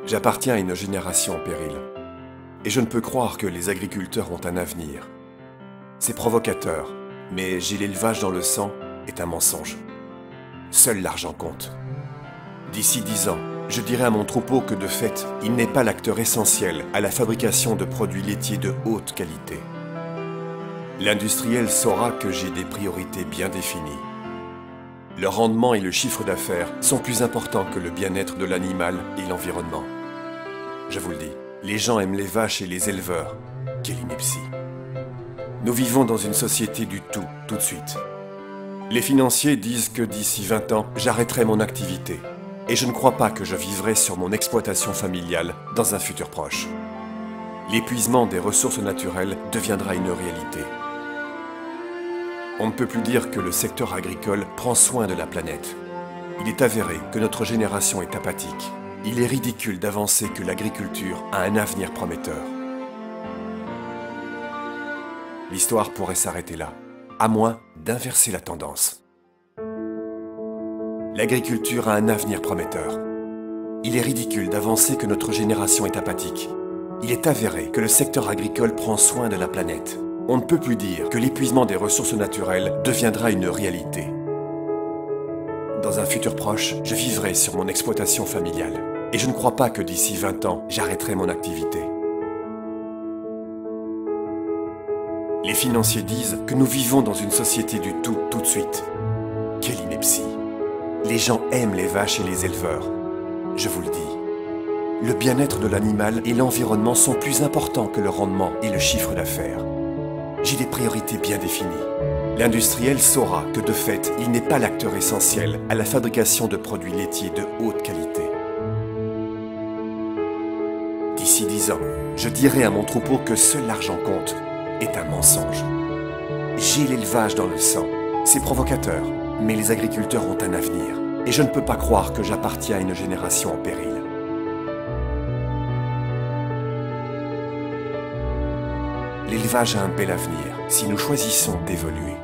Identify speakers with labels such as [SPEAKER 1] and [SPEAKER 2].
[SPEAKER 1] J'appartiens à une génération en péril. Et je ne peux croire que les agriculteurs ont un avenir. C'est provocateur, mais j'ai l'élevage dans le sang est un mensonge. Seul l'argent compte. D'ici 10 ans, je dirai à mon troupeau que de fait, il n'est pas l'acteur essentiel à la fabrication de produits laitiers de haute qualité. L'industriel saura que j'ai des priorités bien définies. Le rendement et le chiffre d'affaires sont plus importants que le bien-être de l'animal et l'environnement. Je vous le dis, les gens aiment les vaches et les éleveurs. Quelle ineptie! Nous vivons dans une société du tout de suite. Les financiers disent que d'ici 20 ans, j'arrêterai mon activité. Et je ne crois pas que je vivrai sur mon exploitation familiale dans un futur proche. L'épuisement des ressources naturelles deviendra une réalité. On ne peut plus dire que le secteur agricole prend soin de la planète. Il est avéré que notre génération est apathique. Il est ridicule d'avancer que l'agriculture a un avenir prometteur. L'histoire pourrait s'arrêter là, à moins d'inverser la tendance. L'agriculture a un avenir prometteur. Il est ridicule d'avancer que notre génération est apathique. Il est avéré que le secteur agricole prend soin de la planète. On ne peut plus dire que l'épuisement des ressources naturelles deviendra une réalité. Dans un futur proche, je vivrai sur mon exploitation familiale. Et je ne crois pas que d'ici 20 ans, j'arrêterai mon activité. Les financiers disent que nous vivons dans une société du tout de suite. Quelle ineptie! Les gens aiment les vaches et les éleveurs. Je vous le dis. Le bien-être de l'animal et l'environnement sont plus importants que le rendement et le chiffre d'affaires. J'ai des priorités bien définies. L'industriel saura que de fait, il n'est pas l'acteur essentiel à la fabrication de produits laitiers de haute qualité. D'ici 10 ans, je dirai à mon troupeau que seul l'argent compte est un mensonge. J'ai l'élevage dans le sang. C'est provocateur, mais les agriculteurs ont un avenir. Et je ne peux pas croire que j'appartiens à une génération en péril. L'élevage a un bel avenir si nous choisissons d'évoluer.